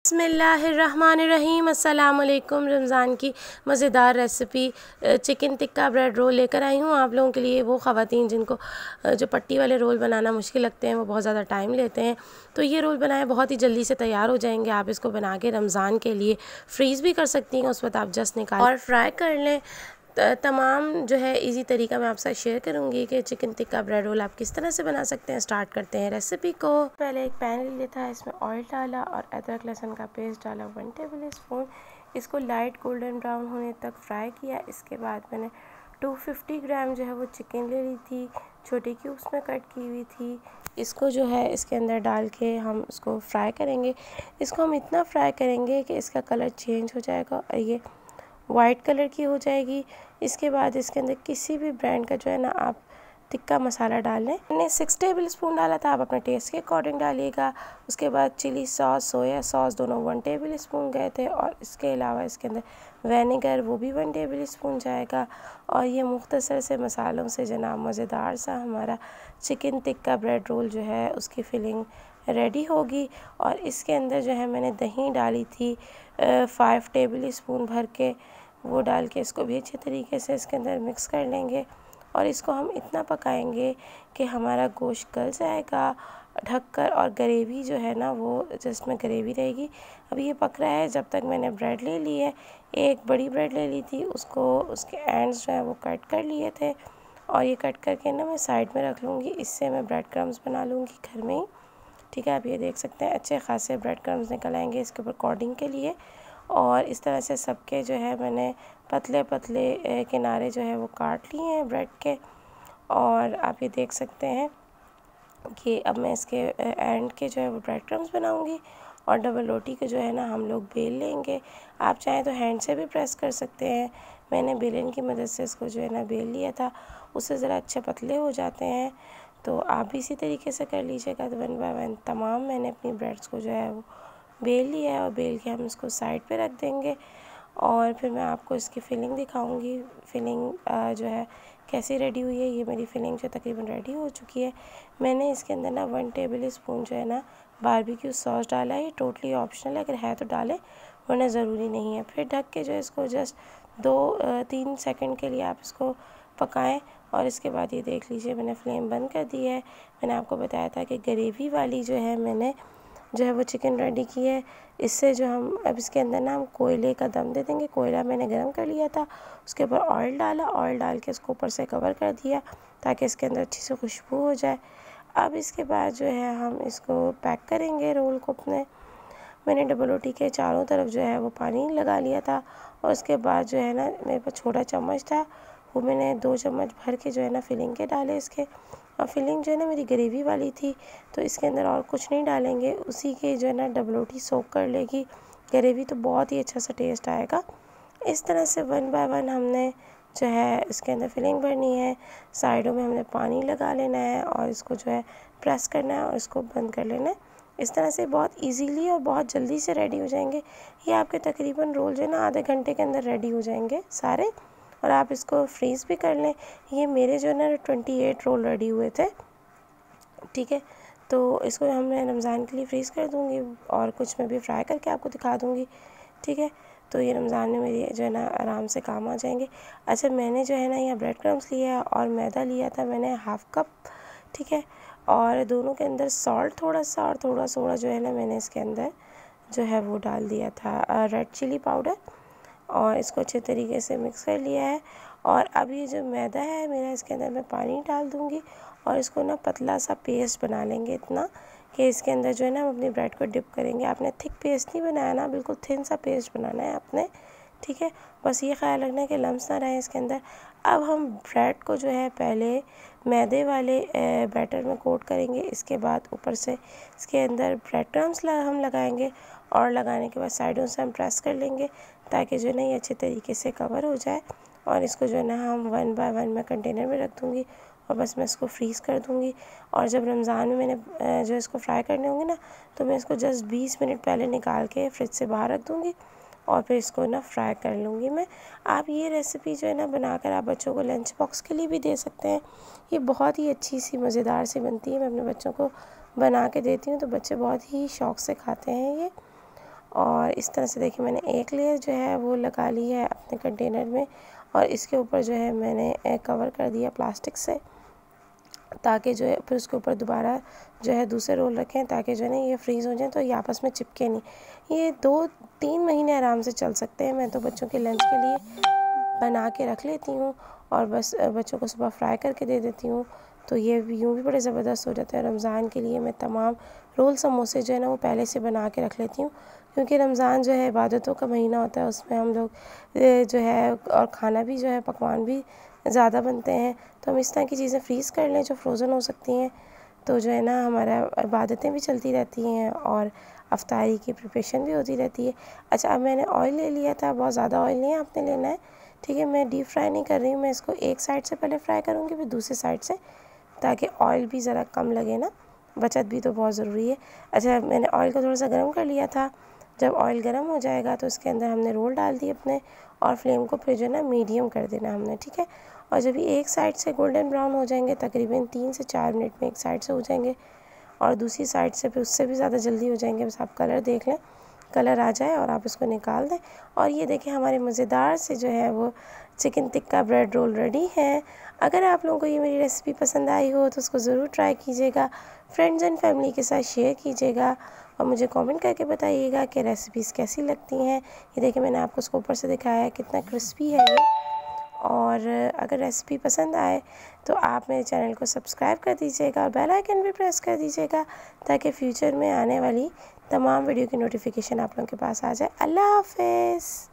बिस्मिल्लाहिर्रहमानिर्रहीम। अस्सलाम वालेकुम। रमज़ान की मज़ेदार recipe chicken tikka bread roll लेकर आई हूँ आप लोगों के लिए। वो ख़वातीन जिनको जो पट्टी वाले रोल बनाना मुश्किल लगते हैं, वो बहुत ज़्यादा टाइम लेते हैं, तो ये रोल बनाए बहुत ही जल्दी से तैयार हो जाएंगे। आप इसको बना के रमज़ान के लिए फ्रीज़ भी कर सकती हैं, उस वक्त आप जस्ट निकाल और फ्राई कर लें। तमाम जो है इजी तरीका मैं आपसे शेयर करूंगी कि चिकन टिक्का ब्रेड रोल आप किस तरह से बना सकते हैं। स्टार्ट करते हैं रेसिपी को। पहले एक पैन ले लिया था, इसमें ऑयल डाला और अदरक लहसुन का पेस्ट डाला 1 टेबल स्पून। इसको लाइट गोल्डन ब्राउन होने तक फ्राई किया। इसके बाद मैंने 250 ग्राम जो है वो चिकन ले ली थी, छोटे क्यूब्स में कट की हुई थी। इसको जो है इसके अंदर डाल के हम इसको फ्राई करेंगे। इसको हम इतना फ्राई करेंगे कि इसका कलर चेंज हो जाएगा और ये वाइट कलर की हो जाएगी। इसके बाद इसके अंदर किसी भी ब्रांड का जो है ना आप टिक्का मसाला डाल लें। मैंने 6 टेबल स्पून डाला था, आप अपने टेस्ट के अकॉर्डिंग डालिएगा। उसके बाद चिली सॉस, सोया सॉस दोनों 1 टेबल स्पून गए थे और इसके अलावा इसके अंदर विनेगर वो भी 1 टेबल स्पून जाएगा। और ये मुख्तसर से मसालों से जनाब मज़ेदार सा हमारा चिकन टिक्का ब्रेड रोल जो है उसकी फिलिंग रेडी होगी। और इसके अंदर जो है मैंने दही डाली थी 5 टेबल स्पून भर के, वो डाल के इसको भी अच्छे तरीके से इसके अंदर मिक्स कर लेंगे। और इसको हम इतना पकाएंगे कि हमारा गोश्त गल जाएगा ढककर, और ग्रेवी जो है ना वो जस्ट में ग्रेवी रहेगी। अब ये पक रहा है जब तक मैंने ब्रेड ले ली है, एक बड़ी ब्रेड ले ली थी, उसको उसके एंड्स जो है वो कट कर लिए थे और ये कट करके ना मैं साइड में रख लूँगी। इससे मैं ब्रेड क्रम्स बना लूँगी घर में ही। ठीक है, आप ये देख सकते हैं अच्छे खासे ब्रेड क्रम्स निकल आएंगे इसके ऊपर कोटिंग के लिए। और इस तरह से सबके जो है मैंने पतले पतले किनारे जो है वो काट लिए हैं ब्रेड के। और आप ये देख सकते हैं कि अब मैं इसके एंड के जो है वो ब्रेड क्रम्स बनाऊंगी और डबल रोटी के जो है ना हम लोग बेल लेंगे। आप चाहें तो हैंड से भी प्रेस कर सकते हैं। मैंने बेलन की मदद से इसको जो है ना बेल लिया था, उससे ज़रा अच्छे पतले हो जाते हैं। तो आप भी इसी तरीके से कर लीजिएगा। तो 1 बाय 1 तमाम मैंने अपनी ब्रेड्स को जो है वो बेल लिया है और बेल के हम इसको साइड पे रख देंगे। और फिर मैं आपको इसकी फिलिंग दिखाऊंगी। फिलिंग जो है कैसी रेडी हुई है। ये मेरी फिलिंग जो तकरीबन रेडी हो चुकी है। मैंने इसके अंदर ना 1 टेबल स्पून जो है ना बारबेक्यू सॉस डाला है। ये टोटली ऑप्शनल है, अगर है तो डालें वरना ज़रूरी नहीं है। फिर ढक के जो इसको जस्ट 2-3 सेकंड के लिए आप इसको पकाएं। और इसके बाद ये देख लीजिए मैंने फ्लेम बंद कर दी है। मैंने आपको बताया था कि ग्रेवी वाली जो है मैंने जो है वो चिकन रेडी की है। इससे जो हम अब इसके अंदर ना हम कोयले का दम दे देंगे। कोयला मैंने गर्म कर लिया था, उसके ऊपर ऑयल डाला, ऑयल डाल के इसको ऊपर से कवर कर दिया ताकि इसके अंदर अच्छी से खुशबू हो जाए। अब इसके बाद जो है हम इसको पैक करेंगे रोल को अपने। मैंने डबल रोटी के चारों तरफ जो है वो पानी लगा लिया था और उसके बाद जो है ना मेरे पास छोटा चम्मच था, वो मैंने 2 चम्मच भर के जो है ना फिलिंग के डाले इसके। और फिलिंग जो है ना मेरी ग्रेवी वाली थी, तो इसके अंदर और कुछ नहीं डालेंगे, उसी के जो है ना डबल रोटी सोक कर लेगी ग्रेवी, तो बहुत ही अच्छा सा टेस्ट आएगा। इस तरह से 1 बाय 1 हमने जो है इसके अंदर फिलिंग भरनी है। साइडों में हमने पानी लगा लेना है और इसको जो है प्रेस करना है और इसको बंद कर लेना है। इस तरह से बहुत इजीली और बहुत जल्दी से रेडी हो जाएंगे। ये आपके तकरीबन रोल जो है ना आधे घंटे के अंदर रेडी हो जाएंगे सारे, और आप इसको फ्रीज़ भी कर लें। ये मेरे जो है ना 28 रोल रेडी हुए थे। ठीक है, तो इसको मैं रमज़ान के लिए फ्रीज़ कर दूँगी और कुछ मैं भी फ्राई करके आपको दिखा दूँगी। ठीक है, तो ये रमज़ान में मेरी जो है ना आराम से काम आ जाएंगे। अच्छा, मैंने जो है ना यहाँ ब्रेड क्रम्स लिया है और मैदा लिया था मैंने 1/2 कप। ठीक है, और दोनों के अंदर सॉल्ट थोड़ा सा और थोड़ा सोडा जो है ना मैंने इसके अंदर जो है वो डाल दिया था रेड चिली पाउडर, और इसको अच्छे तरीके से मिक्स कर लिया है। और अब ये जो मैदा है मेरा, इसके अंदर मैं पानी डाल दूँगी और इसको ना पतला सा पेस्ट बना लेंगे, इतना कि इसके अंदर जो है ना हम अपनी ब्रेड को डिप करेंगे। आपने थिक पेस्ट नहीं बनाया ना, बिल्कुल थिन सा पेस्ट बनाना है आपने। ठीक है, बस ये ख्याल रखना है कि लम्स ना रहे इसके अंदर। अब हम ब्रेड को जो है पहले मैदे वाले बैटर में कोट करेंगे, इसके बाद ऊपर से इसके अंदर ब्रेड क्रम्स हम लगाएंगे और लगाने के बाद साइडों से हम प्रेस कर लेंगे ताकि जो है ना ये अच्छे तरीके से कवर हो जाए। और इसको जो है ना हम 1 बाय 1 मैं कंटेनर में रख दूँगी और बस मैं इसको फ्रीज़ कर दूँगी। और जब रमज़ान में मैंने जो इसको फ्राई करने होंगे ना, तो मैं इसको जस्ट 20 मिनट पहले निकाल के फ्रिज से बाहर रख दूँगी और फिर इसको ना फ्राई कर लूँगी मैं। आप ये रेसिपी जो है ना बनाकर आप बच्चों को लंच बॉक्स के लिए भी दे सकते हैं। ये बहुत ही अच्छी सी मज़ेदार सी बनती है। मैं अपने बच्चों को बना के देती हूँ तो बच्चे बहुत ही शौक़ से खाते हैं ये। और इस तरह से देखिए मैंने एक लेयर जो है वो लगा ली है अपने कंटेनर में, और इसके ऊपर जो है मैंने कवर कर दिया प्लास्टिक से, ताकि जो है फिर उसके ऊपर दोबारा जो है दूसरे रोल रखें, ताकि जो है ना ये फ्रीज़ हो जाए तो ये आपस में चिपके नहीं। ये 2-3 महीने आराम से चल सकते हैं। मैं तो बच्चों के लंच के लिए बना के रख लेती हूँ और बस बच्चों को सुबह फ्राई करके दे देती हूँ, तो ये यूँ भी बड़े ज़बरदस्त हो जाते हैं। रमज़ान के लिए मैं तमाम रोल समोसे जो है ना वो पहले से बना के रख लेती हूँ, क्योंकि रमज़ान जो है इबादतों का महीना होता है, उसमें हम लोग जो है और खाना भी जो है पकवान भी ज़्यादा बनते हैं, तो हम इस तरह की चीज़ें फ्रीज़ कर लें जो फ्रोज़न हो सकती हैं, तो जो है ना हमारा इबादतें भी चलती रहती हैं और अफ्तारी की प्रिपरेशन भी होती रहती है। अच्छा, अब मैंने ऑयल ले लिया था, बहुत ज़्यादा ऑयल नहीं आपने लेना है, ठीक है। मैं डीप फ्राई नहीं कर रही हूँ, मैं इसको एक साइड से पहले फ्राई करूँगी फिर दूसरी साइड से, ताकि ऑयल भी ज़रा कम लगे ना, बचत भी तो बहुत ज़रूरी है। अच्छा, मैंने ऑयल को थोड़ा सा गर्म कर लिया था। जब ऑयल गर्म हो जाएगा तो इसके अंदर हमने रोल डाल दिए अपने, और फ्लेम को फिर जो है ना मीडियम कर देना हमने, ठीक है। और जब ये एक साइड से गोल्डन ब्राउन हो जाएंगे, तकरीबन 3 से 4 मिनट में एक साइड से हो जाएंगे, और दूसरी साइड से फिर उससे भी ज़्यादा जल्दी हो जाएंगे। बस आप कलर देख लें, कलर आ जाए और आप इसको निकाल दें। और ये देखें हमारे मज़ेदार से जो है वो chicken tikka bread roll ready है। अगर आप लोगों को ये मेरी रेसिपी पसंद आई हो तो उसको ज़रूर ट्राई कीजिएगा, फ्रेंड्स एंड फैमिली के साथ शेयर कीजिएगा, और मुझे कमेंट करके बताइएगा कि रेसिपीज़ कैसी लगती हैं। ये देखिए मैंने आपको उसको ऊपर से दिखाया है कितना क्रिस्पी है ये। और अगर रेसिपी पसंद आए तो आप मेरे चैनल को सब्सक्राइब कर दीजिएगा और बेल आइकन भी प्रेस कर दीजिएगा, ताकि फ्यूचर में आने वाली तमाम वीडियो की नोटिफिकेशन आप लोगों के पास आ जाए। अल्लाह हाफ़िज़।